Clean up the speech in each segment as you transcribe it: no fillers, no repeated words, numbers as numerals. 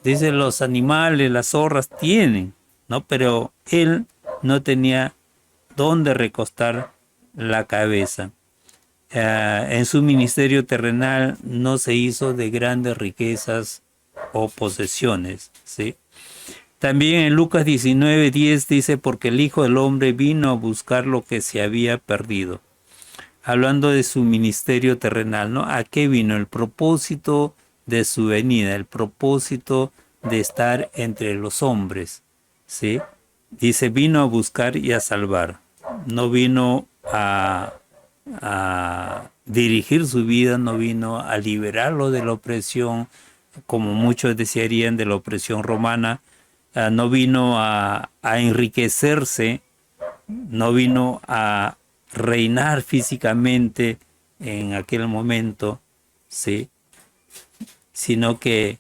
Dice, los animales, las zorras tienen, ¿no? Pero él no tenía dónde recostar la cabeza. En su ministerio terrenal no se hizo de grandes riquezas o posesiones, ¿sí? También en Lucas 19:10 dice, porque el Hijo del Hombre vino a buscar lo que se había perdido. Hablando de su ministerio terrenal, ¿no? ¿A qué vino? El propósito de su venida, el propósito de estar entre los hombres, ¿sí? Dice, vino a buscar y a salvar. No vino a dirigir su vida, no vino a liberarlo de la opresión, como muchos desearían, de la opresión romana, no vino a enriquecerse, no vino a reinar físicamente en aquel momento, ¿sí? Sino que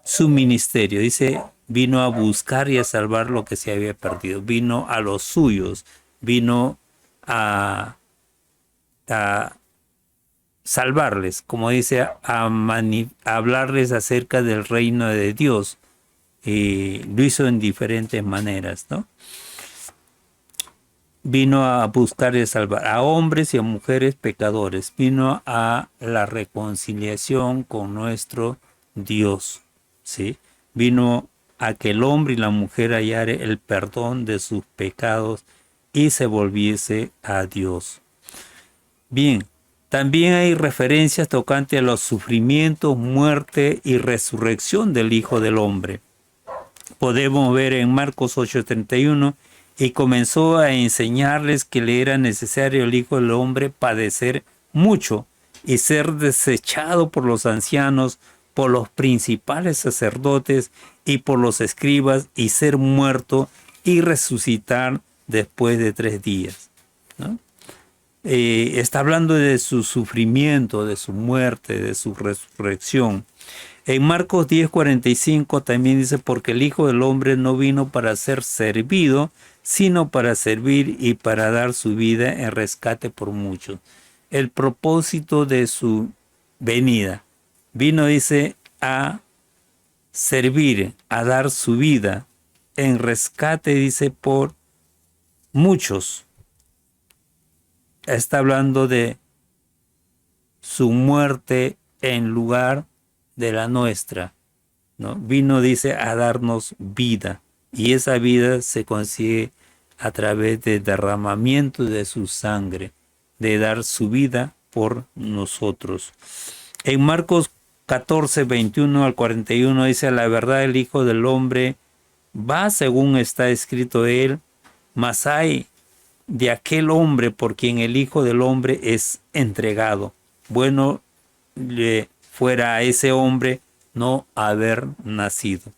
su ministerio, dice, vino a buscar y a salvar lo que se había perdido, vino a los suyos, vino a salvarles, como dice, a hablarles acerca del reino de Dios. Y lo hizo en diferentes maneras, ¿no? Vino a buscar y a salvar a hombres y a mujeres pecadores. Vino a la reconciliación con nuestro Dios, ¿sí? Vino a que el hombre y la mujer hallare el perdón de sus pecados y se volviese a Dios. Bien, también hay referencias tocantes a los sufrimientos, muerte y resurrección del Hijo del Hombre. Podemos ver en Marcos 8:31, y comenzó a enseñarles que le era necesario el Hijo del Hombre padecer mucho y ser desechado por los ancianos, por los principales sacerdotes y por los escribas, y ser muerto y resucitar después de 3 días, ¿no? Está hablando de su sufrimiento, de su muerte, de su resurrección. En Marcos 10:45 también dice, porque el Hijo del Hombre no vino para ser servido, sino para servir y para dar su vida en rescate por muchos. El propósito de su venida. Vino, dice, a servir, a dar su vida en rescate, dice, por muchos. Está hablando de su muerte en lugar de la nuestra, ¿no? Vino, dice, a darnos vida, y esa vida se consigue a través del derramamiento de su sangre, de dar su vida por nosotros. En Marcos 14:21-41 dice, la verdad el Hijo del Hombre va según está escrito de él, mas hay de aquel hombre por quien el Hijo del Hombre es entregado. Bueno le fuera a ese hombre no haber nacido.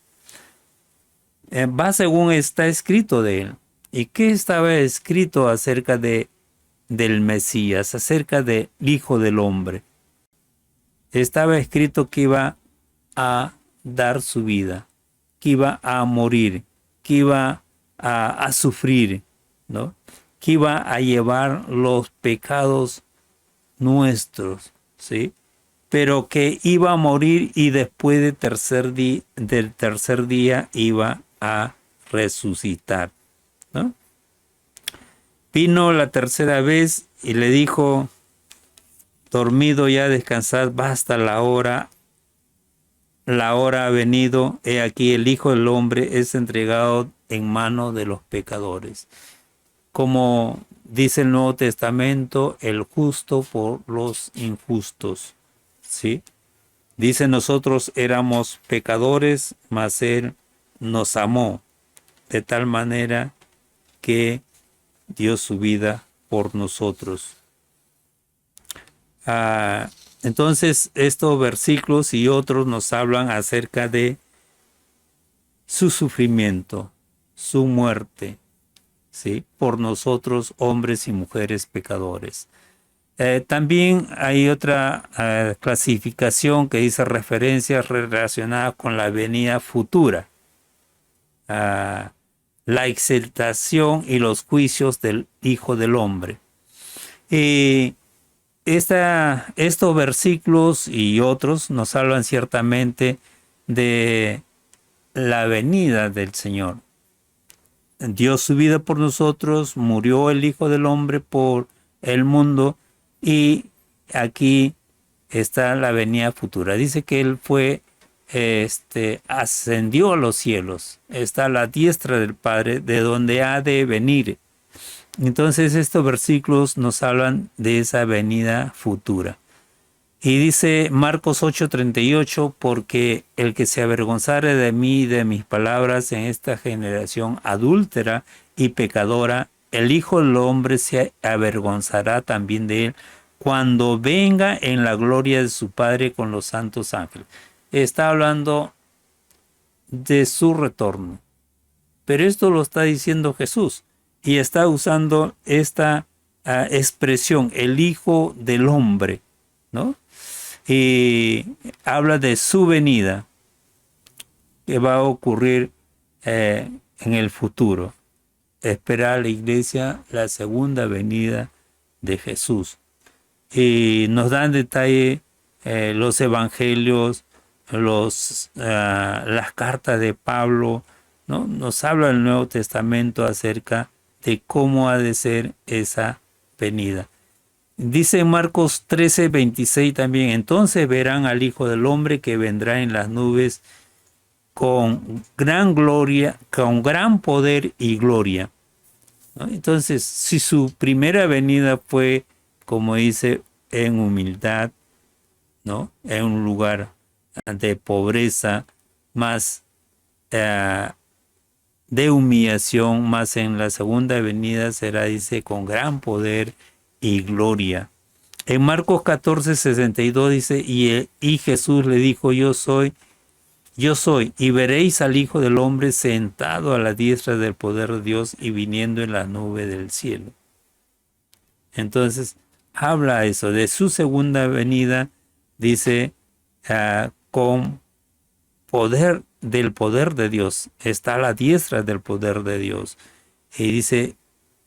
Va según está escrito de él. ¿Y qué estaba escrito acerca del Mesías, acerca del Hijo del Hombre? Estaba escrito que iba a dar su vida, que iba a morir, que iba a sufrir, ¿no? Que iba a llevar los pecados nuestros, ¿sí? Pero que iba a morir y después del tercer día iba a resucitar, ¿no? Vino la tercera vez y le dijo, dormido ya, descansad, basta la hora ha venido, he aquí el Hijo del Hombre es entregado en manos de los pecadores. Como dice el Nuevo Testamento, el justo por los injustos, ¿sí? Dice, nosotros éramos pecadores, mas Él nos amó de tal manera que dio su vida por nosotros. Entonces, estos versículos y otros nos hablan acerca de su sufrimiento, su muerte, ¿sí? Por nosotros, hombres y mujeres pecadores. También hay otra clasificación que dice referencias relacionadas con la venida futura, la exaltación y los juicios del Hijo del Hombre. estos versículos y otros nos hablan ciertamente de la venida del Señor. Dio su vida por nosotros, murió el Hijo del Hombre por el mundo y aquí está la venida futura. Dice que Él ascendió a los cielos, está a la diestra del Padre, de donde ha de venir. Entonces estos versículos nos hablan de esa venida futura. Y dice Marcos 8:38, porque el que se avergonzare de mí y de mis palabras en esta generación adúltera y pecadora, el Hijo del Hombre se avergonzará también de él cuando venga en la gloria de su Padre con los santos ángeles. Está hablando de su retorno. Pero esto lo está diciendo Jesús y está usando esta expresión, el Hijo del Hombre, ¿no? Y habla de su venida que va a ocurrir en el futuro. Espera a la iglesia la segunda venida de Jesús. Y nos dan detalle los evangelios, las cartas de Pablo, ¿no? Nos habla el Nuevo Testamento acerca de cómo ha de ser esa venida. Dice en Marcos 13:26 también, entonces verán al Hijo del Hombre que vendrá en las nubes con gran gloria, con gran poder y gloria, ¿no? Entonces, si su primera venida fue, como dice, en humildad, ¿no? En un lugar de pobreza, más de humillación, más en la segunda venida será, dice, con gran poder y gloria. En Marcos 14:62 dice, y Jesús le dijo, yo soy, y veréis al Hijo del Hombre sentado a la diestra del poder de Dios y viniendo en la nube del cielo. Entonces, habla eso de su segunda venida, dice, con poder, del poder de Dios, está a la diestra del poder de Dios. Y dice,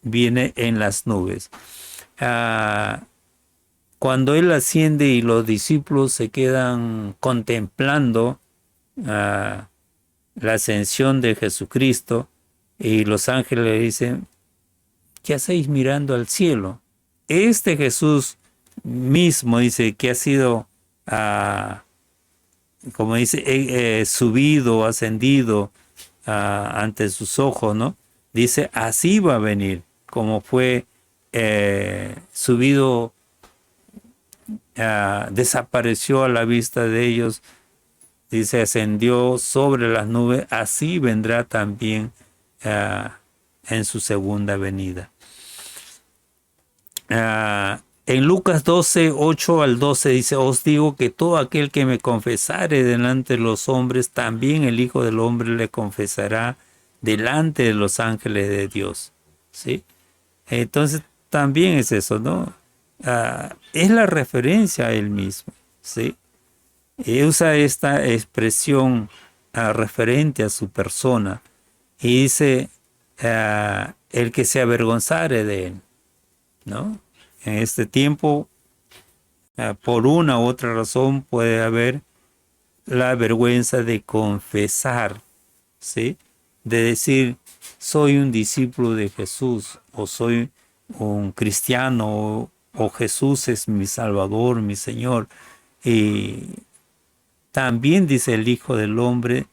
viene en las nubes. Cuando Él asciende y los discípulos se quedan contemplando la ascensión de Jesucristo, y los ángeles le dicen, ¿qué hacéis mirando al cielo? Este Jesús mismo, dice, que ha sido, como dice, subido, ascendido ante sus ojos, ¿no? Dice, así va a venir, como fue subido, desapareció a la vista de ellos, dice, ascendió sobre las nubes, así vendrá también en su segunda venida. En Lucas 12:8-12 dice, os digo que todo aquel que me confesare delante de los hombres, también el Hijo del Hombre le confesará delante de los ángeles de Dios. ¿Sí? Entonces también es eso, ¿no? Es la referencia a Él mismo. ¿Sí? Y usa esta expresión referente a su persona y dice, el que se avergonzare de Él, ¿no? En este tiempo, por una u otra razón, puede haber la vergüenza de confesar, ¿sí? De decir, soy un discípulo de Jesús, o soy un cristiano, o Jesús es mi Salvador, mi Señor. Y también dice el Hijo del Hombre,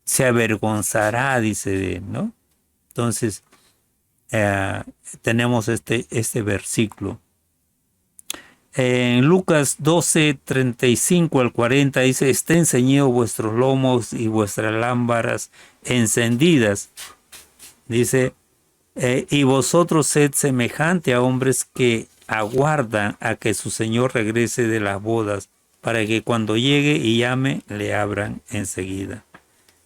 se avergonzará, dice de él, ¿no? Entonces, tenemos este versículo. En Lucas 12:35-40 dice, estén ceñidos vuestros lomos y vuestras lámparas encendidas. Dice, y vosotros sed semejante a hombres que aguardan a que su Señor regrese de las bodas, para que cuando llegue y llame, le abran enseguida.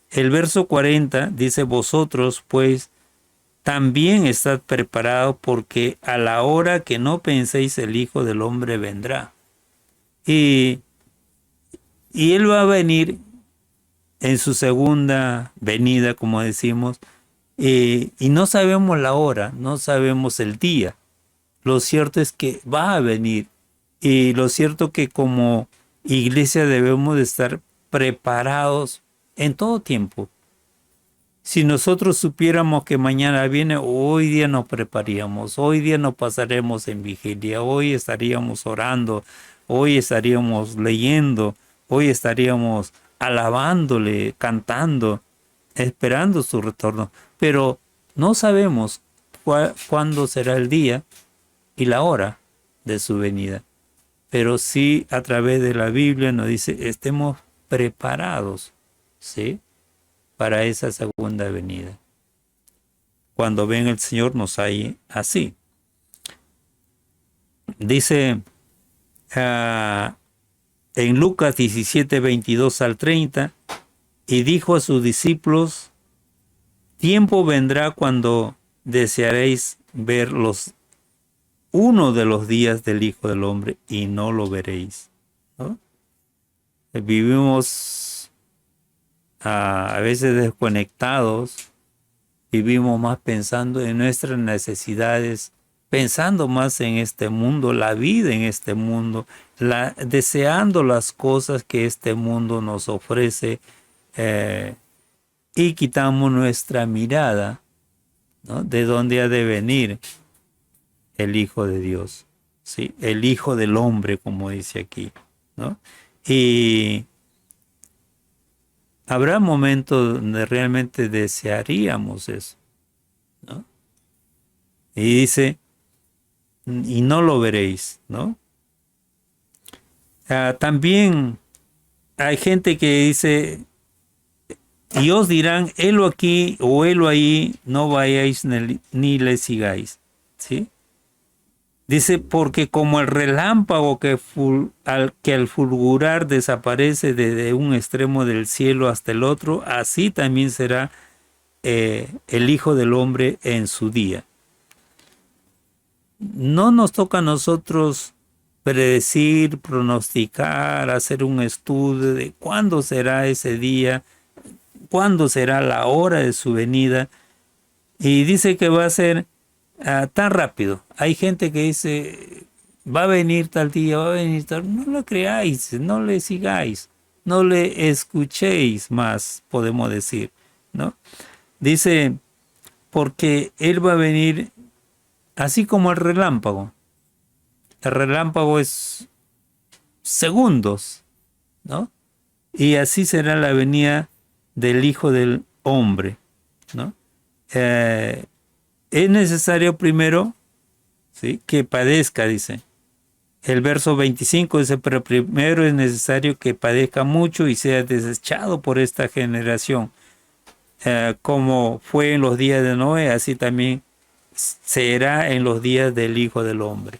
El verso 40 dice, vosotros pues también estad preparados, porque a la hora que no penséis el Hijo del Hombre vendrá. Y Él va a venir en su segunda venida, como decimos, Y no sabemos la hora, no sabemos el día. Lo cierto es que va a venir. Y lo cierto que como iglesia debemos de estar preparados en todo tiempo. Si nosotros supiéramos que mañana viene, hoy día nos prepararíamos, hoy día nos pasaremos en vigilia, hoy estaríamos orando, hoy estaríamos leyendo, hoy estaríamos alabándole, cantando, esperando su retorno. Pero no sabemos cuándo será el día y la hora de su venida. Pero sí, a través de la Biblia nos dice, estemos preparados, ¿sí?, para esa segunda venida. Cuando venga el Señor nos hay así. Dice en Lucas 17, 22 al 30, y dijo a sus discípulos, tiempo vendrá cuando desearéis ver uno de los días del Hijo del Hombre y no lo veréis, ¿no? Vivimos a veces desconectados, vivimos más pensando en nuestras necesidades, pensando más en este mundo, la vida en este mundo, deseando las cosas que este mundo nos ofrece, y quitamos nuestra mirada, ¿no?, de dónde ha de venir el Hijo de Dios, ¿sí?, el Hijo del Hombre, como dice aquí, ¿no? Y habrá momentos donde realmente desearíamos eso, ¿no? Y dice, y no lo veréis, ¿no? También hay gente que dice, y os dirán, helo aquí o helo ahí, no vayáis ni le sigáis, ¿sí? Dice, porque como el relámpago que al fulgurar desaparece desde un extremo del cielo hasta el otro, así también será el Hijo del Hombre en su día. No nos toca a nosotros predecir, pronosticar, hacer un estudio de cuándo será ese día, cuándo será la hora de su venida. Y dice que va a ser tan rápido. Hay gente que dice, va a venir tal día, va a venir tal... No lo creáis, no le sigáis, no le escuchéis más, podemos decir, ¿no? Dice, porque Él va a venir así como el relámpago. El relámpago es segundos, ¿no? Y así será la venida del Hijo del Hombre, ¿no? Es necesario primero, ¿sí?, que padezca, dice. El verso 25 dice, pero primero es necesario que padezca mucho y sea desechado por esta generación. Como fue en los días de Noé, así también será en los días del Hijo del Hombre.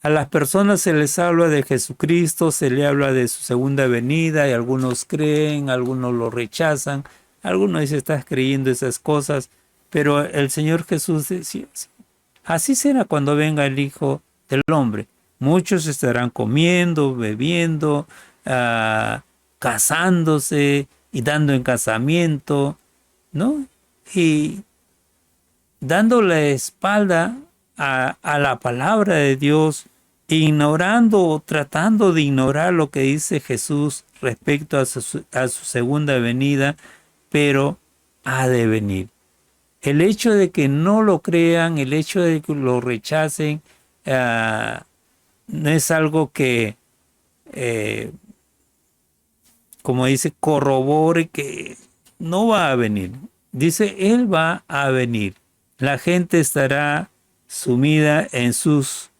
A las personas se les habla de Jesucristo, se le habla de su segunda venida y algunos creen, algunos lo rechazan, algunos dicen, estás creyendo esas cosas, pero el Señor Jesús decía, así será cuando venga el Hijo del Hombre. Muchos estarán comiendo, bebiendo, casándose y dando en casamiento, ¿no? Y dando la espalda a la palabra de Dios, ignorando o tratando de ignorar lo que dice Jesús respecto a su segunda venida, pero ha de venir. El hecho de que no lo crean, el hecho de que lo rechacen, no es algo que, como dice, corrobore que no va a venir. Dice, Él va a venir. La gente estará sumida en sus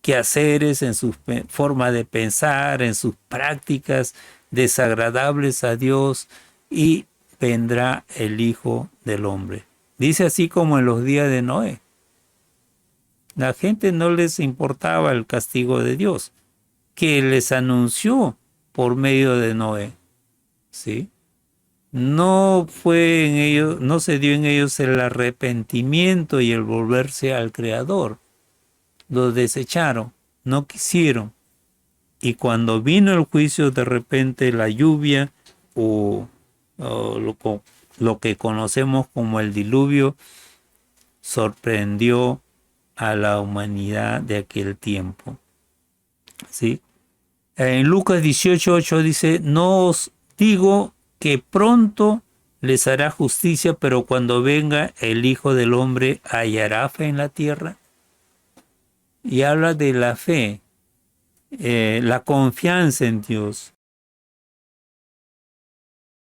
quehaceres, en su forma de pensar, en sus prácticas desagradables a Dios, y vendrá el Hijo del Hombre. Dice así como en los días de Noé. La gente no les importaba el castigo de Dios, que les anunció por medio de Noé, ¿sí? No fue en ellos, no se dio en ellos el arrepentimiento y el volverse al Creador. Los desecharon, no quisieron. Y cuando vino el juicio, de repente la lluvia o lo que conocemos como el diluvio sorprendió a la humanidad de aquel tiempo. ¿Sí? En Lucas 18:8 dice, no os digo que pronto les hará justicia, pero cuando venga el Hijo del Hombre, ¿hallará fe en la tierra? Y habla de la fe, la confianza en Dios.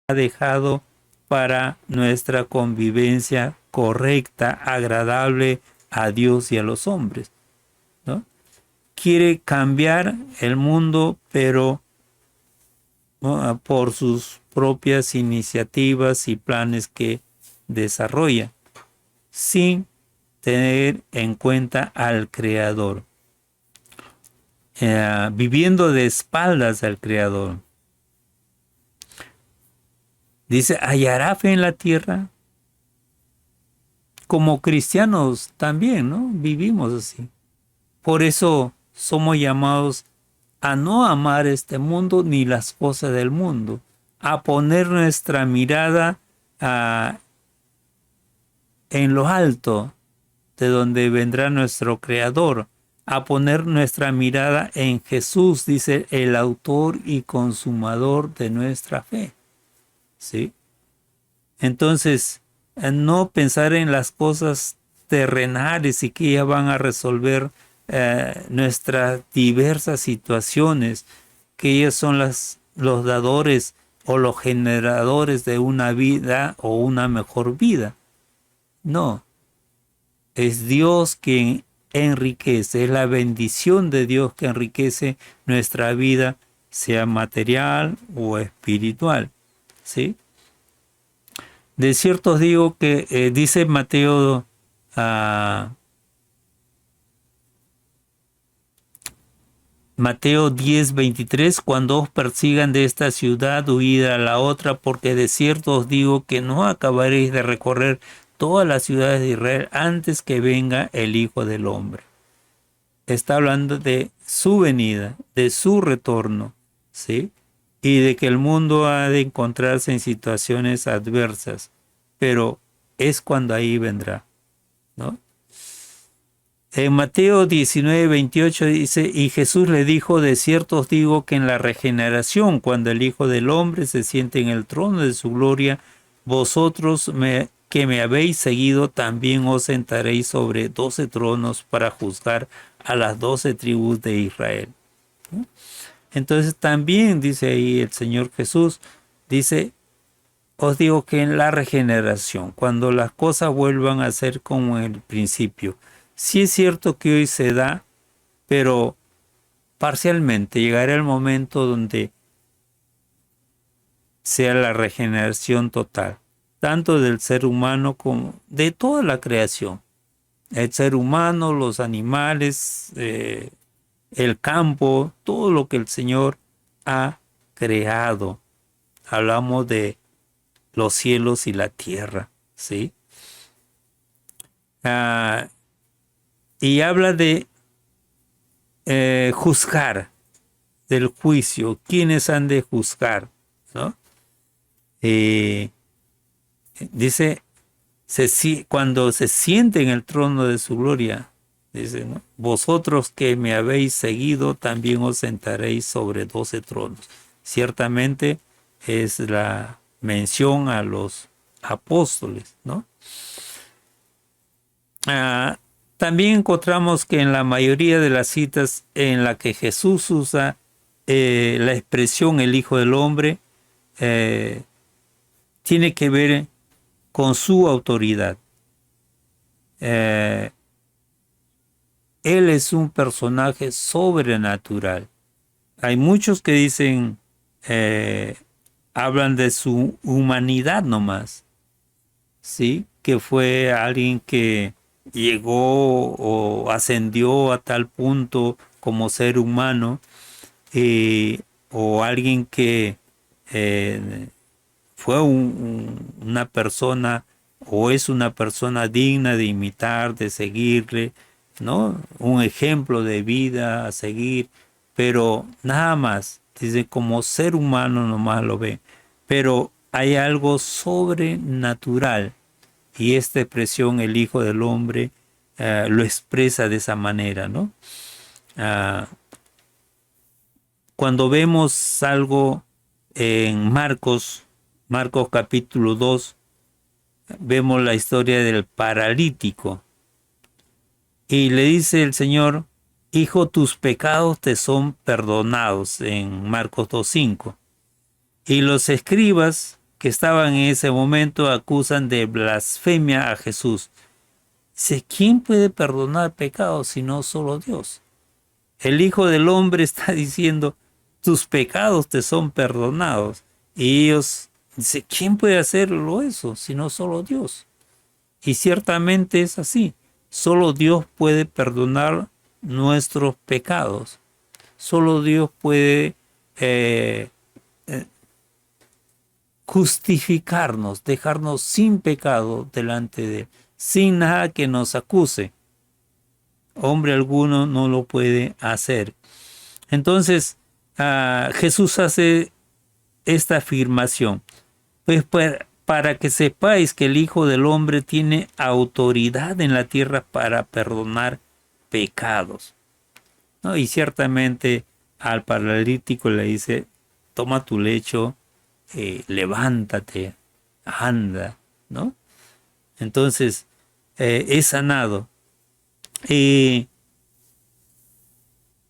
Ha dejado para nuestra convivencia correcta, agradable a Dios y a los hombres, ¿no? Quiere cambiar el mundo, pero ¿no? por sus propias iniciativas y planes que desarrolla, sin tener en cuenta al Creador, viviendo de espaldas al Creador. Dice, ¿hallará fe en la tierra? Como cristianos también, ¿no? Vivimos así. Por eso somos llamados a no amar este mundo ni las cosas del mundo, a poner nuestra mirada en lo alto, de donde vendrá nuestro Creador, a poner nuestra mirada en Jesús, dice el autor y consumador de nuestra fe. ¿Sí? Entonces, no pensar en las cosas terrenales y que ya van a resolver nuestras diversas situaciones, que ellas son los dadores o los generadores de una vida o una mejor vida. No, es Dios quien enriquece, es la bendición de Dios que enriquece nuestra vida, sea material o espiritual. ¿Sí? De cierto os digo que dice Mateo Mateo 10:23, cuando os persigan de esta ciudad, huid a la otra, porque de cierto os digo que no acabaréis de recorrer todas las ciudades de Israel antes que venga el Hijo del Hombre. Está hablando de su venida, de su retorno, ¿sí? Y de que el mundo ha de encontrarse en situaciones adversas, pero es cuando ahí vendrá, ¿no? En Mateo 19:28 dice, y Jesús le dijo, de cierto os digo que en la regeneración, cuando el Hijo del Hombre se siente en el trono de su gloria, vosotros que me habéis seguido, también os sentaréis sobre 12 tronos para juzgar a las 12 tribus de Israel. Entonces también dice ahí el Señor Jesús, dice, os digo que en la regeneración, cuando las cosas vuelvan a ser como en el principio, sí es cierto que hoy se da, pero parcialmente llegará el momento donde sea la regeneración total, tanto del ser humano como de toda la creación. El ser humano, los animales, el campo, todo lo que el Señor ha creado. Hablamos de los cielos y la tierra, ¿sí? Y habla de juzgar, del juicio, quiénes han de juzgar, ¿no? Dice, cuando se siente en el trono de su gloria, dice, ¿no? Vosotros que me habéis seguido, también os sentaréis sobre 12 tronos. Ciertamente es la mención a los apóstoles, ¿no? También encontramos que en la mayoría de las citas en la que Jesús usa la expresión el Hijo del Hombre, tiene que ver con su autoridad. Él es un personaje sobrenatural. Hay muchos que dicen, hablan de su humanidad nomás, ¿sí? Que fue alguien que llegó o ascendió a tal punto como ser humano, o alguien que fue una persona o es una persona digna de imitar, de seguirle, ¿no? Un ejemplo de vida a seguir, pero nada más, dice, como ser humano nomás lo ve. Pero hay algo sobrenatural. Y esta expresión, el Hijo del Hombre, lo expresa de esa manera, ¿no? Cuando vemos algo en Marcos capítulo 2, vemos la historia del paralítico. Y le dice el Señor: Hijo, tus pecados te son perdonados, en Marcos 2:5. Y los escribas que estaban en ese momento acusan de blasfemia a Jesús. Dice: ¿quién puede perdonar pecados sino solo Dios? El Hijo del Hombre está diciendo: tus pecados te son perdonados. Y ellos dicen: ¿quién puede hacerlo eso sino solo Dios? Y ciertamente es así. Solo Dios puede perdonar nuestros pecados. Solo Dios puede justificarnos, dejarnos sin pecado delante de Él, sin nada que nos acuse. Hombre alguno no lo puede hacer. Entonces, Jesús hace esta afirmación: pues para que sepáis que el Hijo del Hombre tiene autoridad en la tierra para perdonar pecados, ¿no? Y ciertamente al paralítico le dice: toma tu lecho, levántate, anda, ¿no? Entonces, es sanado. Y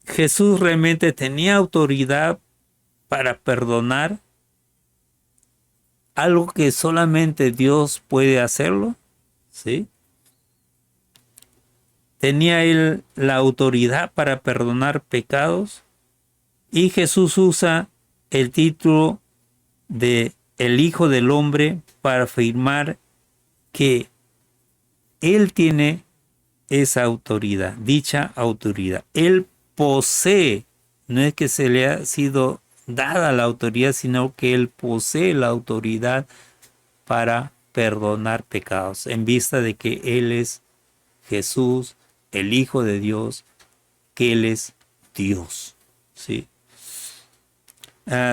Jesús realmente tenía autoridad para perdonar, algo que solamente Dios puede hacerlo, ¿sí? Tenía él la autoridad para perdonar pecados, y Jesús usa el título de el Hijo del Hombre para afirmar que Él tiene esa autoridad, dicha autoridad. Él posee, no es que se le ha sido dada la autoridad, sino que Él posee la autoridad para perdonar pecados, en vista de que Él es Jesús, el Hijo de Dios, que Él es Dios, ¿sí?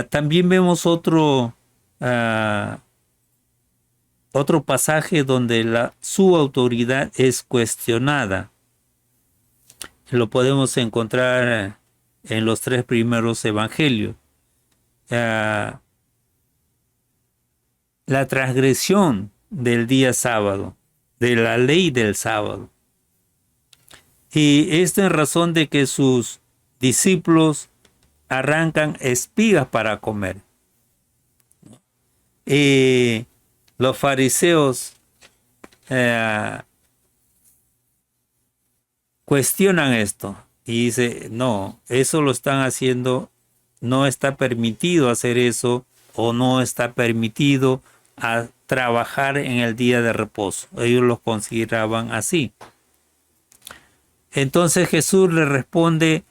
También vemos otro pasaje donde su autoridad es cuestionada. Lo podemos encontrar en los 3 primeros evangelios. La transgresión del día sábado, de la ley del sábado. Y esto en razón de que sus discípulos arrancan espigas para comer. Y los fariseos cuestionan esto y dice: no, eso lo están haciendo, no está permitido hacer eso, o no está permitido a trabajar en el día de reposo. Ellos los consideraban así. Entonces Jesús le responde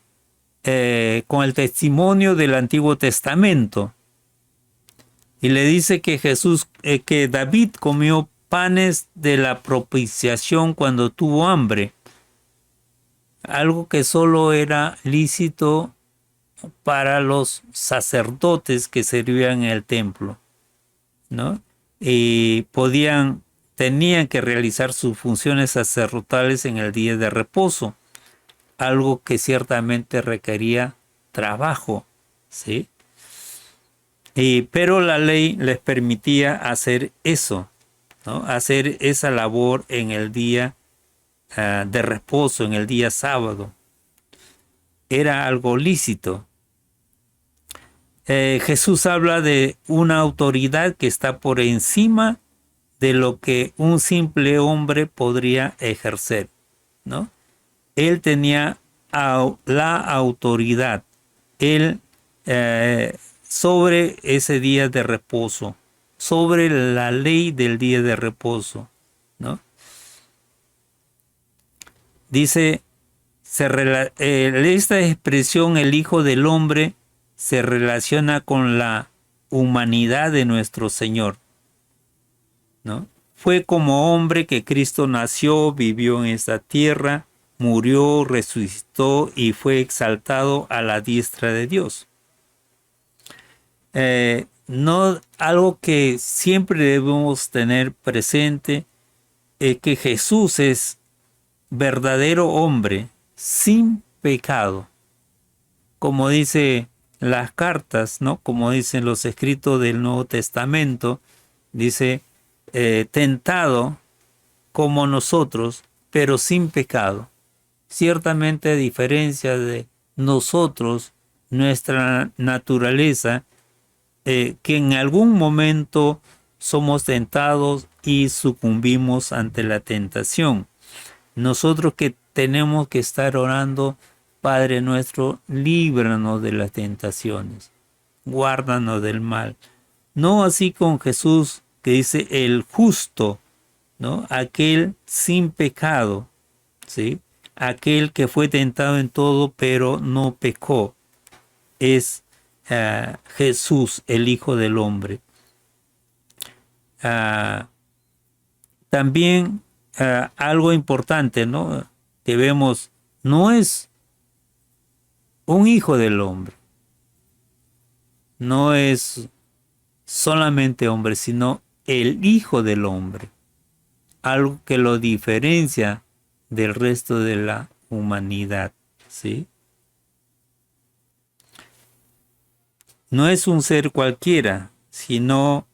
con el testimonio del Antiguo Testamento, y le dice que que David comió panes de la propiciación cuando tuvo hambre, algo que solo era lícito para los sacerdotes que servían en el templo, ¿no? Y tenían que realizar sus funciones sacerdotales en el día de reposo, algo que ciertamente requería trabajo, ¿sí? Pero la ley les permitía hacer eso, ¿no? Hacer esa labor en el día de reposo, en el día sábado. Era algo lícito. Jesús habla de una autoridad que está por encima de lo que un simple hombre podría ejercer, ¿no? Él tenía la autoridad, sobre ese día de reposo, sobre la ley del día de reposo, ¿no? Dice, esta expresión, el Hijo del Hombre, se relaciona con la humanidad de nuestro Señor, ¿no? Fue como hombre que Cristo nació, vivió en esta tierra, murió, resucitó y fue exaltado a la diestra de Dios. no, algo que siempre debemos tener presente es que Jesús es verdadero hombre sin pecado. Como dice las cartas, ¿no? Como dicen los escritos del Nuevo Testamento, dice, tentado como nosotros, pero sin pecado. Ciertamente, a diferencia de nosotros, nuestra naturaleza, que en algún momento somos tentados y sucumbimos ante la tentación. Nosotros que tenemos que estar orando, Padre nuestro, líbranos de las tentaciones, guárdanos del mal. No así con Jesús, que dice el justo, ¿no? Aquel sin pecado, ¿sí? Aquel que fue tentado en todo, pero no pecó. Es Jesús, el Hijo del Hombre. También algo importante, ¿no? Que vemos, no es un hijo del hombre, no es solamente hombre, sino el Hijo del Hombre. Algo que lo diferencia del resto de la humanidad, ¿sí? No es un ser cualquiera, sino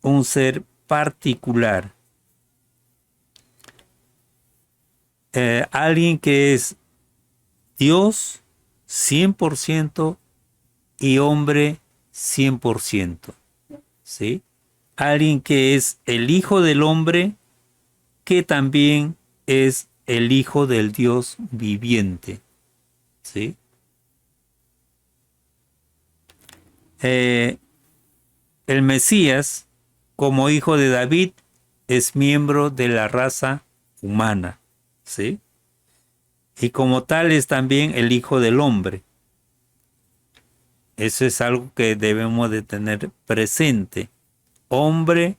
un ser particular. Alguien que es Dios 100% y hombre 100%, ¿sí? Alguien que es el Hijo del Hombre, que también es el Hijo del Dios viviente, ¿sí? El Mesías, como hijo de David, es miembro de la raza humana, ¿sí? Y como tal es también el Hijo del Hombre. Eso es algo que debemos de tener presente. Hombre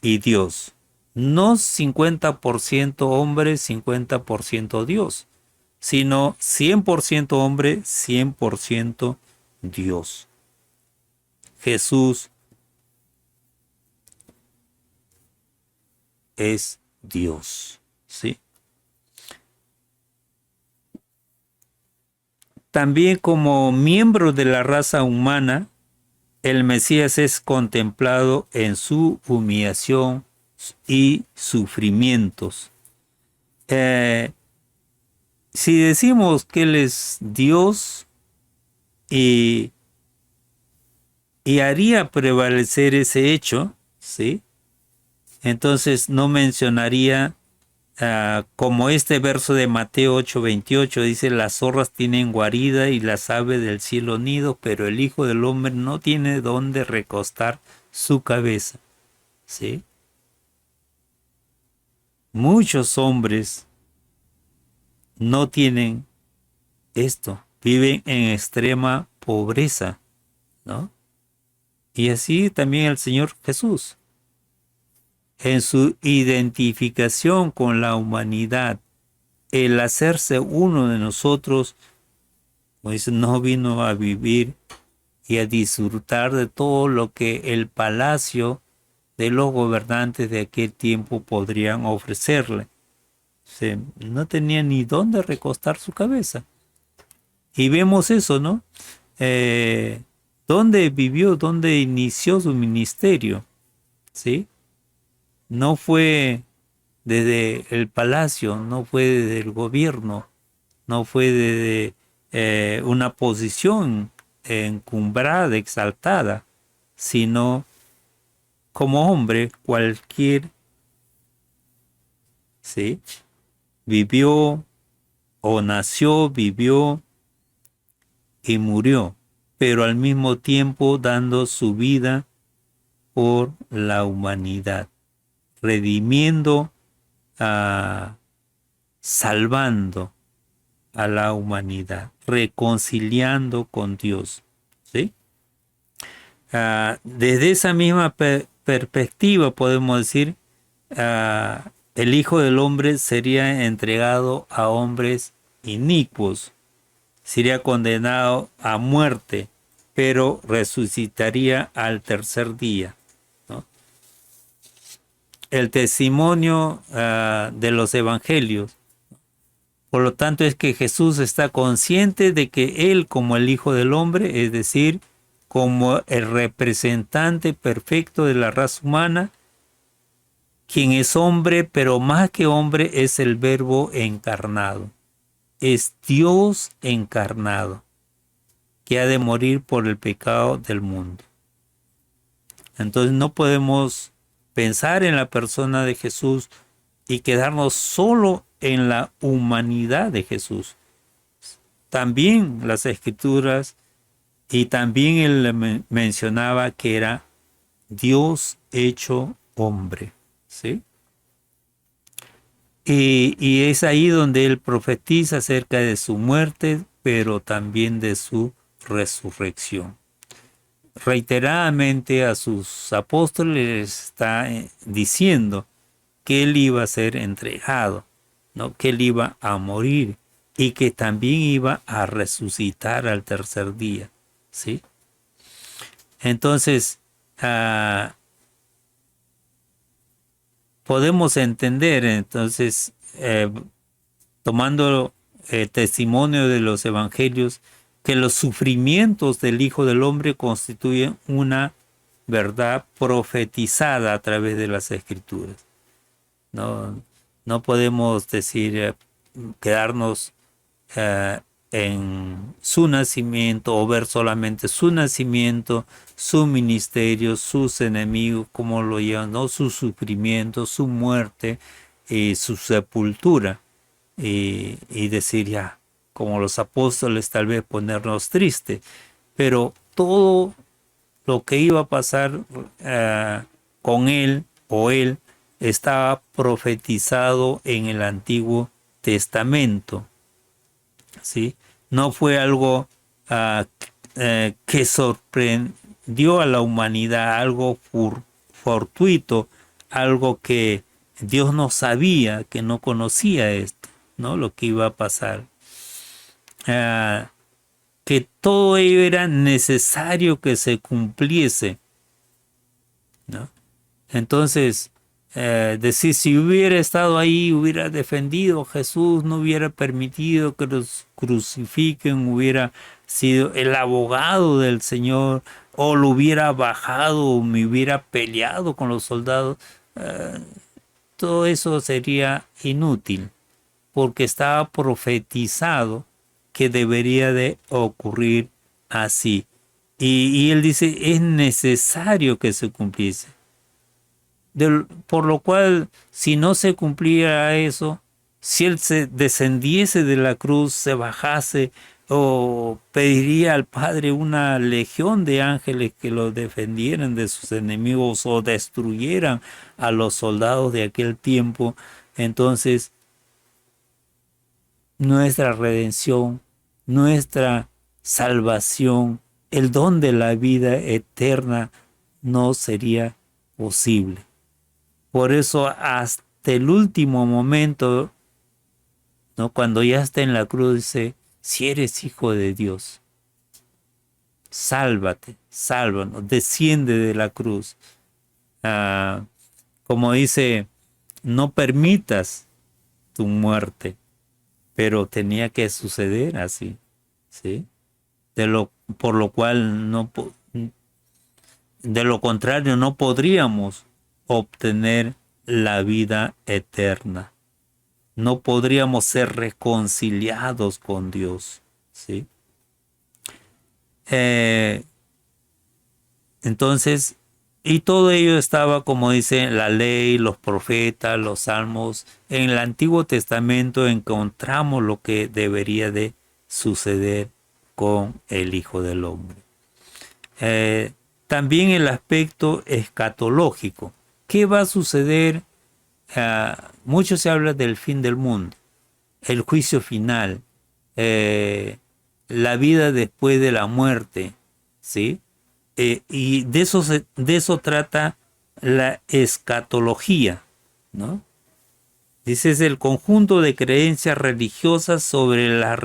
y Dios. No 50% hombre, 50% Dios, sino 100% hombre, 100% Dios. Jesús es Dios, ¿sí? También como miembro de la raza humana, el Mesías es contemplado en su humillación y sufrimientos. Si decimos que Él es Dios y haría prevalecer ese hecho, ¿sí? Entonces no mencionaría como este verso de Mateo 8:28 dice, las zorras tienen guarida y las aves del cielo nido, pero el Hijo del Hombre no tiene dónde recostar su cabeza, ¿sí? Muchos hombres no tienen esto, viven en extrema pobreza, ¿no? Y así también el Señor Jesús, en su identificación con la humanidad, el hacerse uno de nosotros, como dice, no vino a vivir y a disfrutar de todo lo que el palacio de los gobernantes de aquel tiempo podrían ofrecerle. No tenía ni dónde recostar su cabeza. Y vemos eso, ¿no? ¿Dónde vivió, dónde inició su ministerio? ¿Sí? No fue desde el palacio, no fue desde el gobierno, no fue desde una posición encumbrada, exaltada, sino como hombre cualquier, ¿sí? Vivió o nació, vivió y murió, pero al mismo tiempo dando su vida por la humanidad, redimiendo, salvando a la humanidad, reconciliando con Dios, ¿sí? Desde esa misma perspectiva podemos decir, el Hijo del Hombre sería entregado a hombres inicuos, sería condenado a muerte, pero resucitaría al tercer día, ¿no? El testimonio de los evangelios, por lo tanto, es que Jesús está consciente de que Él, como el Hijo del Hombre, es decir, como el representante perfecto de la raza humana, quien es hombre, pero más que hombre, es el Verbo encarnado. Es Dios encarnado, que ha de morir por el pecado del mundo. Entonces no podemos pensar en la persona de Jesús y quedarnos solo en la humanidad de Jesús. También las Escrituras y también él mencionaba que era Dios hecho hombre, ¿sí? Y es ahí donde él profetiza acerca de su muerte, pero también de su resurrección. Reiteradamente a sus apóstoles les está diciendo que él iba a ser entregado, ¿no? Que él iba a morir y que también iba a resucitar al tercer día, ¿sí? Entonces, podemos entender, entonces, tomando el testimonio de los evangelios, que los sufrimientos del Hijo del Hombre constituyen una verdad profetizada a través de las Escrituras. No podemos decir, quedarnos en su nacimiento o ver solamente su nacimiento, su ministerio, sus enemigos, como lo llaman, ¿no? Su sufrimiento, su muerte y su sepultura. Y decir ya, como los apóstoles, tal vez ponernos tristes, pero todo lo que iba a pasar con él o él estaba profetizado en el Antiguo Testamento, ¿sí? No fue algo que sorprendió a la humanidad, algo fortuito, algo que Dios no sabía, que no conocía esto, ¿no? Lo que iba a pasar. Que todo ello era necesario que se cumpliese, ¿no? Entonces, decir, si hubiera estado ahí, hubiera defendido a Jesús, no hubiera permitido que los crucifiquen, hubiera sido el abogado del Señor, o lo hubiera bajado, o me hubiera peleado con los soldados, todo eso sería inútil, porque estaba profetizado que debería de ocurrir así. Y él dice, es necesario que se cumpliese. Por lo cual, si no se cumpliera eso, si él se descendiese de la cruz, se bajase, o pediría al Padre una legión de ángeles que lo defendieran de sus enemigos o destruyeran a los soldados de aquel tiempo, entonces nuestra redención, nuestra salvación, el don de la vida eterna no sería posible. Por eso hasta el último momento, ¿no? Cuando ya está en la cruz, dice, si eres hijo de Dios, sálvate, sálvanos, desciende de la cruz. Como dice, no permitas tu muerte, pero tenía que suceder así, ¿sí? Por lo cual de lo contrario no podríamos obtener la vida eterna. No podríamos ser reconciliados con Dios, ¿sí? Entonces, y todo ello estaba, como dice la ley, los profetas, los salmos. En el Antiguo Testamento encontramos lo que debería de suceder con el Hijo del Hombre. También el aspecto escatológico. ¿Qué va a suceder? Mucho se habla del fin del mundo, el juicio final, la vida después de la muerte, ¿sí? Y de eso trata la escatología, ¿no? Dice, es el conjunto de creencias religiosas sobre las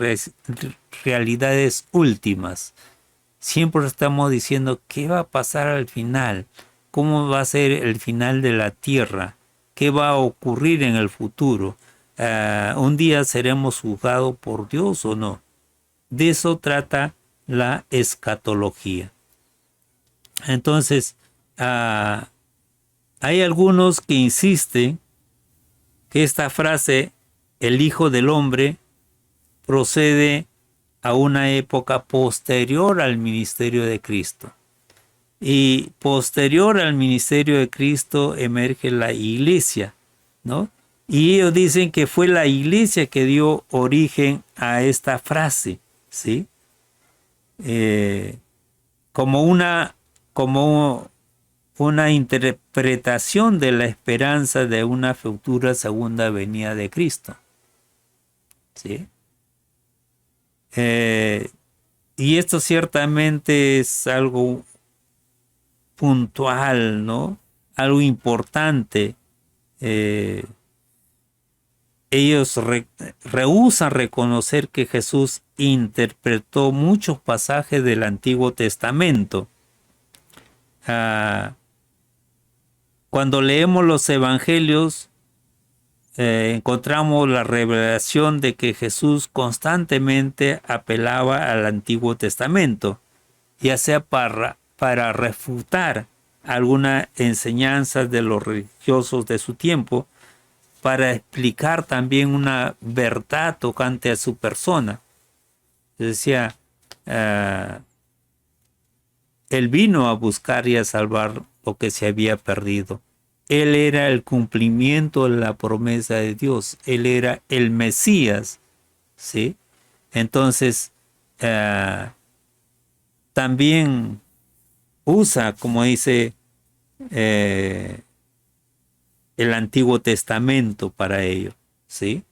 realidades últimas, siempre estamos diciendo qué va a pasar al final, cómo va a ser el final de la tierra, qué va a ocurrir en el futuro. Un día seremos juzgados por Dios o no. De eso trata la escatología. Entonces, hay algunos que insisten que esta frase, el Hijo del Hombre, procede a una época posterior al ministerio de Cristo. Y posterior al ministerio de Cristo emerge la iglesia, ¿no? Y ellos dicen que fue la iglesia que dio origen a esta frase, ¿sí? Como una interpretación de la esperanza de una futura segunda venida de Cristo, ¿sí? Y esto ciertamente es algo puntual, ¿no? Algo importante. Ellos rehúsan reconocer que Jesús interpretó muchos pasajes del Antiguo Testamento. Cuando leemos los evangelios, encontramos la revelación de que Jesús constantemente apelaba al Antiguo Testamento, ya sea para refutar alguna enseñanza de los religiosos de su tiempo, para explicar también una verdad tocante a su persona. Decía, Él vino a buscar y a salvar lo que se había perdido. Él era el cumplimiento de la promesa de Dios. Él era el Mesías, ¿sí? Entonces, también usa, como dice el Antiguo Testamento para ello, ¿sí?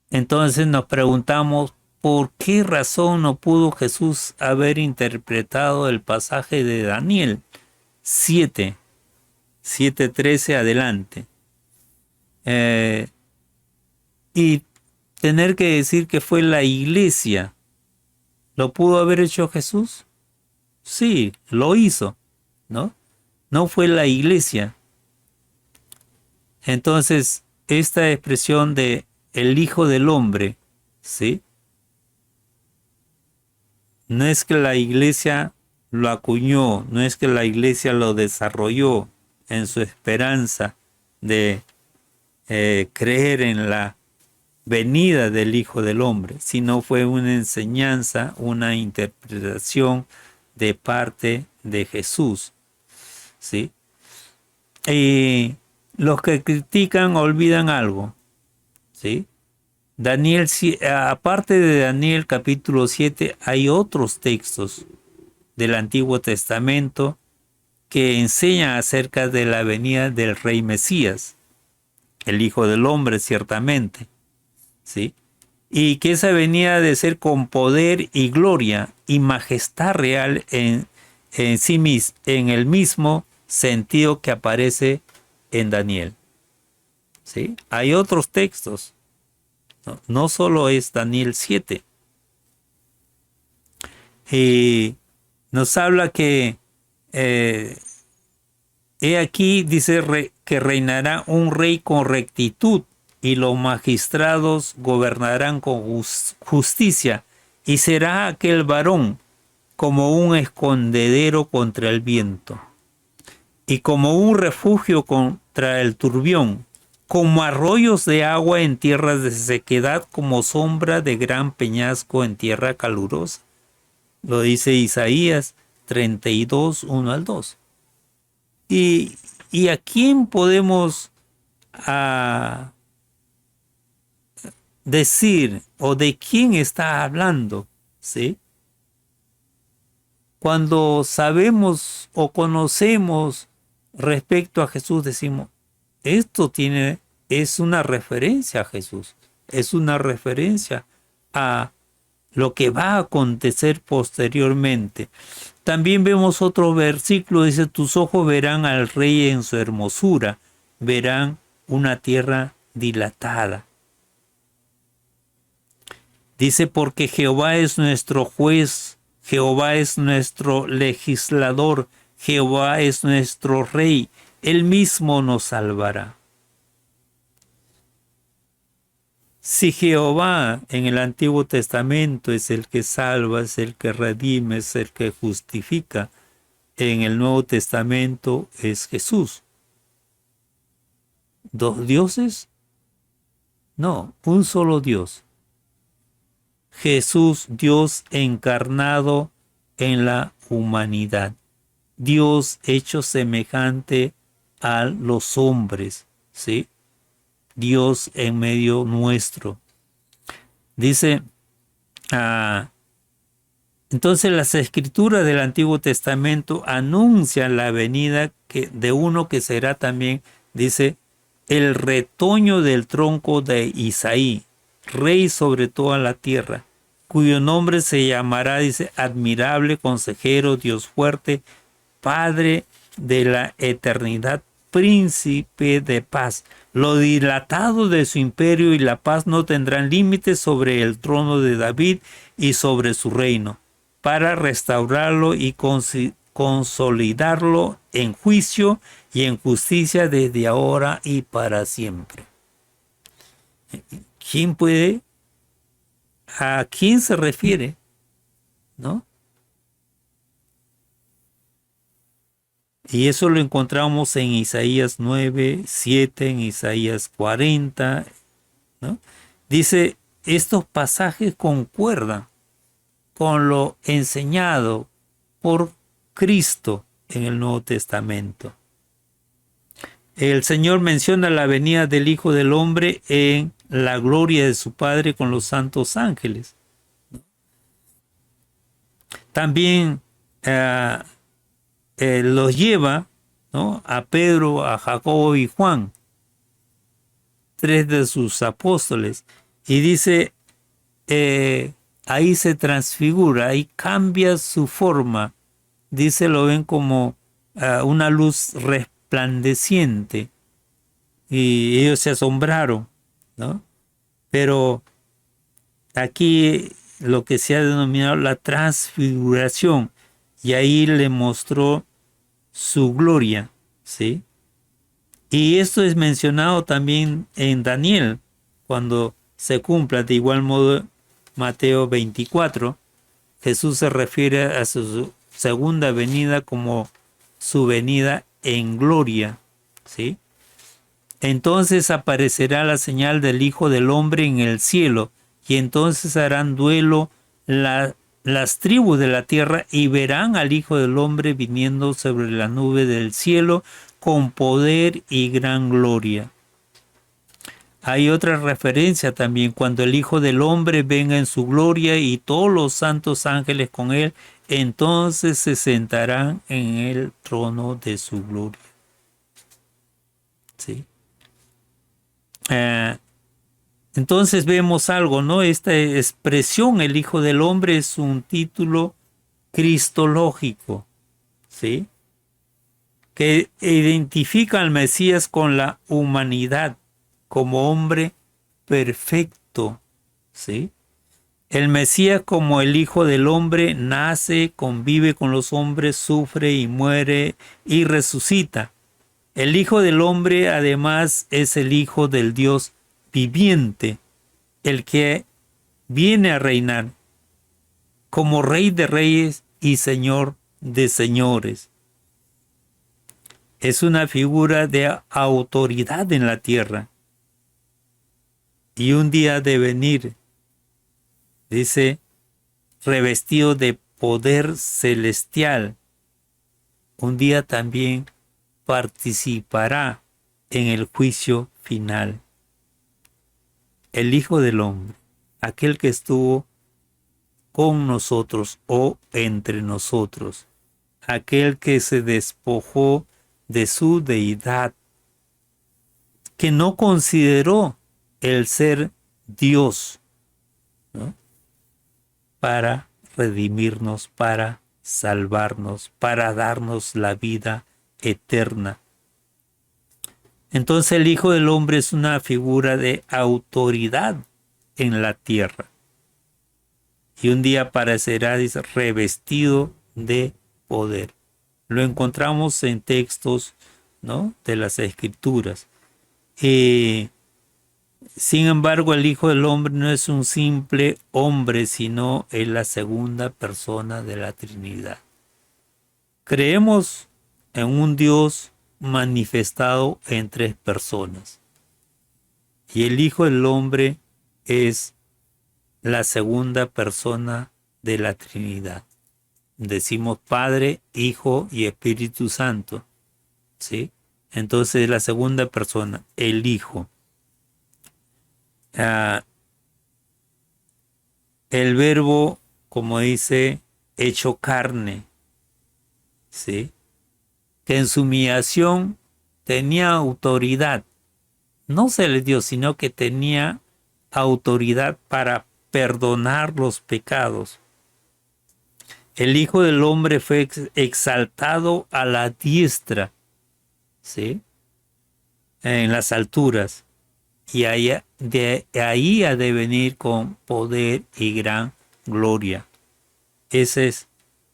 Entonces nos preguntamos, ¿por qué razón no pudo Jesús haber interpretado el pasaje de Daniel 7:13 adelante? Y tener que decir que fue la iglesia. ¿Lo pudo haber hecho Jesús? Sí, lo hizo, ¿no? No fue la iglesia. Entonces, esta expresión de el Hijo del Hombre, ¿sí? No es que la iglesia lo acuñó, no es que la iglesia lo desarrolló en su esperanza de creer en la venida del Hijo del Hombre, sino fue una enseñanza, una interpretación de parte de Jesús, ¿sí? Y los que critican olvidan algo, ¿sí? Daniel, aparte de Daniel capítulo 7, hay otros textos del Antiguo Testamento que enseñan acerca de la venida del Rey Mesías, el Hijo del Hombre, ciertamente, ¿sí? Y que esa venida de ser con poder y gloria y majestad real en sí mismo, en el mismo sentido que aparece en Daniel, ¿sí? Hay otros textos, no solo es Daniel 7. Y nos habla que he aquí, dice, que reinará un rey con rectitud y los magistrados gobernarán con justicia, y será aquel varón como un escondedero contra el viento y como un refugio contra el turbión, como arroyos de agua en tierras de sequedad, como sombra de gran peñasco en tierra calurosa. Lo dice Isaías 32, 1 al 2. ¿Y a quién podemos decir o de quién está hablando? ¿Sí? Cuando sabemos o conocemos respecto a Jesús, decimos, esto es una referencia a Jesús, es una referencia a lo que va a acontecer posteriormente. También vemos otro versículo, dice, tus ojos verán al rey en su hermosura, verán una tierra dilatada. Dice, porque Jehová es nuestro juez Jehová es nuestro legislador, Jehová es nuestro rey, él mismo nos salvará. Si Jehová en el Antiguo Testamento es el que salva, es el que redime, es el que justifica, en el Nuevo Testamento es Jesús. ¿Dos dioses? No, un solo Dios. Jesús, Dios encarnado en la humanidad. Dios hecho semejante a los hombres, ¿sí? Dios en medio nuestro. Dice, entonces las escrituras del Antiguo Testamento anuncian la venida de uno que será también, dice, el retoño del tronco de Isaí, rey sobre toda la tierra, cuyo nombre se llamará, dice, admirable, consejero, Dios fuerte, Padre de la eternidad, príncipe de paz. Lo dilatado de su imperio y la paz no tendrán límites sobre el trono de David y sobre su reino, para restaurarlo y consolidarlo en juicio y en justicia desde ahora y para siempre. ¿Quién puede? ¿A quién se refiere? ¿No? Y eso lo encontramos en Isaías 9, 7, en Isaías 40, ¿no? Dice, estos pasajes concuerdan con lo enseñado por Cristo en el Nuevo Testamento. El Señor menciona la venida del Hijo del Hombre en la gloria de su Padre con los santos ángeles. También los lleva, ¿no?, a Pedro, a Jacobo y Juan, tres de sus apóstoles, y dice, ahí se transfigura, ahí cambia su forma, dice, lo ven como una luz resplandeciente, y ellos se asombraron, ¿no? Pero aquí lo que se ha denominado la transfiguración, y ahí le mostró su gloria, ¿sí? Y esto es mencionado también en Daniel, cuando se cumpla. De igual modo, Mateo 24, Jesús se refiere a su segunda venida como su venida en gloria, ¿sí? Entonces aparecerá la señal del Hijo del Hombre en el cielo, y entonces harán duelo las tribus de la tierra y verán al Hijo del Hombre viniendo sobre la nube del cielo con poder y gran gloria. Hay otra referencia también, cuando el Hijo del Hombre venga en su gloria y todos los santos ángeles con él, entonces se sentarán en el trono de su gloria. ¿Sí? Entonces vemos algo, ¿no? Esta expresión, el Hijo del Hombre, es un título cristológico, ¿sí?, que identifica al Mesías con la humanidad, como hombre perfecto, ¿sí? El Mesías, como el Hijo del Hombre, nace, convive con los hombres, sufre y muere y resucita. El Hijo del Hombre, además, es el Hijo del Dios viviente, el que viene a reinar como Rey de Reyes y Señor de Señores. Es una figura de autoridad en la tierra. Y un día de venir, dice, revestido de poder celestial, un día también participará en el juicio final. El Hijo del Hombre, aquel que estuvo con nosotros o entre nosotros, aquel que se despojó de su deidad, que no consideró el ser Dios, ¿no?, para redimirnos, para salvarnos, para darnos la vida eterna. Entonces el Hijo del Hombre es una figura de autoridad en la tierra. y un día aparecerá, dice, revestido de poder. Lo encontramos en textos, ¿no?, de las Escrituras. Sin embargo, el Hijo del Hombre no es un simple hombre, sino es la segunda persona de la Trinidad. Creemos en un Dios manifestado en tres personas. Y el Hijo del Hombre es la segunda persona de la Trinidad. Decimos Padre, Hijo y Espíritu Santo, ¿sí? Entonces la segunda persona, el Hijo. El Verbo, como dice, hecho carne, ¿sí?, que en su humillación tenía autoridad. No se le dio, sino que tenía autoridad para perdonar los pecados. El Hijo del Hombre fue exaltado a la diestra, ¿sí?, en las alturas, y de ahí ha de venir con poder y gran gloria. Eso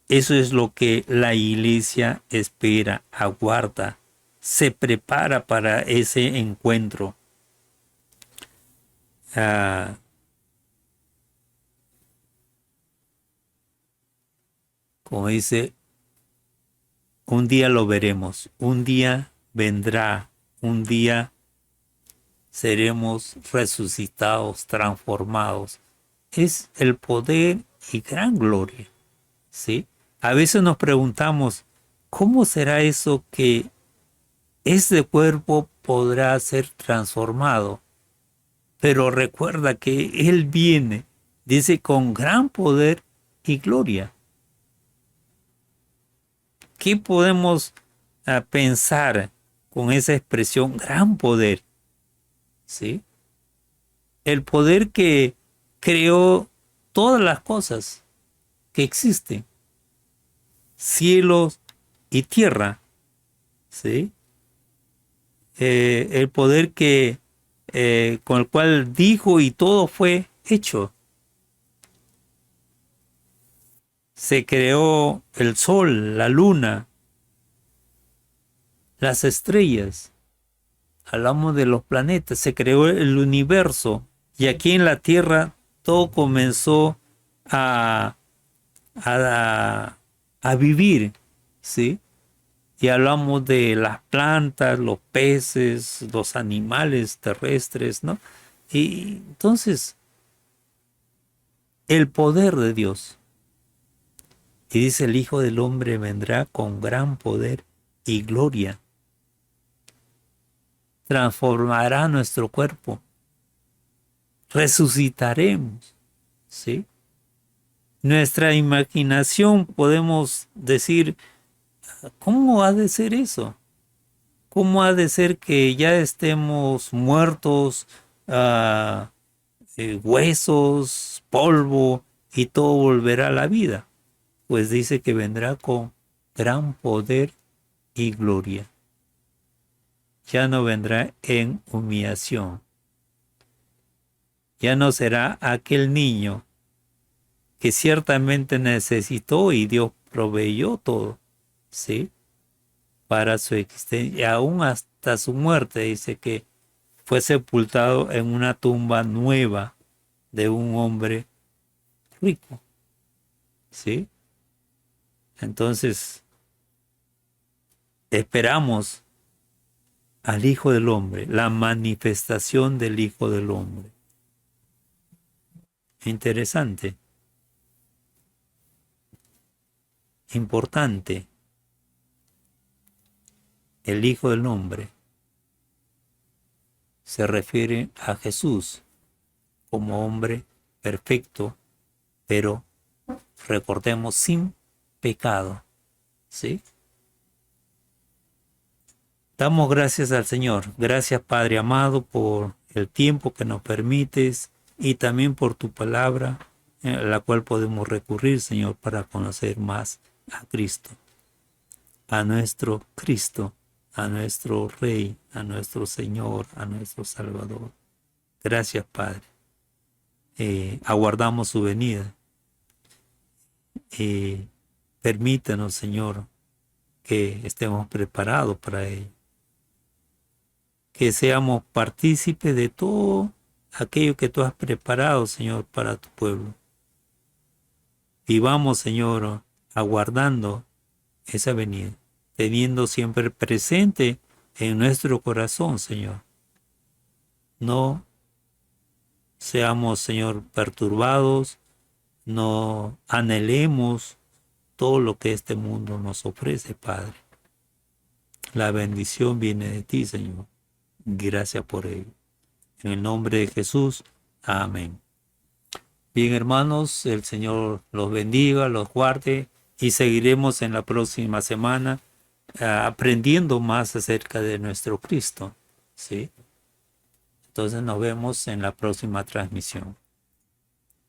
es lo que la iglesia espera, aguarda, se prepara para ese encuentro. Como dice, un día lo veremos, un día vendrá, un día seremos resucitados, transformados. Es el poder y gran gloria, ¿sí? A veces nos preguntamos, ¿cómo será eso que ese cuerpo podrá ser transformado? Pero recuerda que Él viene, dice, con gran poder y gloria. ¿Qué podemos pensar con esa expresión, gran poder? ¿Sí? El poder que creó todas las cosas que existen, cielos y tierra, ¿sí? El poder que con el cual dijo y todo fue hecho. Se creó el sol, la luna, las estrellas. Hablamos de los planetas, se creó el universo. Y aquí en la Tierra todo comenzó a, a vivir, ¿sí? Y hablamos de las plantas, los peces, los animales terrestres, ¿no? Y entonces, el poder de Dios. Y dice, el Hijo del Hombre vendrá con gran poder y gloria. Transformará nuestro cuerpo. Resucitaremos, ¿sí? Nuestra imaginación podemos decir, ¿cómo ha de ser eso? ¿Cómo ha de ser que ya estemos muertos, huesos, polvo, y todo volverá a la vida? Pues dice que vendrá con gran poder y gloria. Ya no vendrá en humillación. Ya no será aquel niño que ciertamente necesitó y Dios proveyó todo, ¿sí?, para su existencia. Y aún hasta su muerte dice que fue sepultado en una tumba nueva de un hombre rico, ¿sí? Entonces, esperamos al Hijo del Hombre, la manifestación del Hijo del Hombre. Interesante, importante, el Hijo del Hombre se refiere a Jesús como hombre perfecto, pero recordemos sin pecado, ¿sí? Damos gracias al Señor. Gracias, Padre amado, por el tiempo que nos permites y también por tu palabra, a la cual podemos recurrir, Señor, para conocer más a Cristo, a nuestro Cristo, a nuestro Rey, a nuestro Señor, a nuestro Salvador. Gracias, Padre. Aguardamos su venida y permítanos, Señor, que estemos preparados para ello. Que seamos partícipes de todo aquello que tú has preparado, Señor, para tu pueblo. Vivamos, Señor, aguardando esa venida, teniendo siempre presente en nuestro corazón, Señor. No seamos, Señor, perturbados, no anhelemos todo lo que este mundo nos ofrece, Padre. La bendición viene de ti, Señor. Gracias por ello. En el nombre de Jesús. Amén. Bien, hermanos, el Señor los bendiga, los guarde y seguiremos en la próxima semana aprendiendo más acerca de nuestro Cristo. ¿Sí? Entonces nos vemos en la próxima transmisión.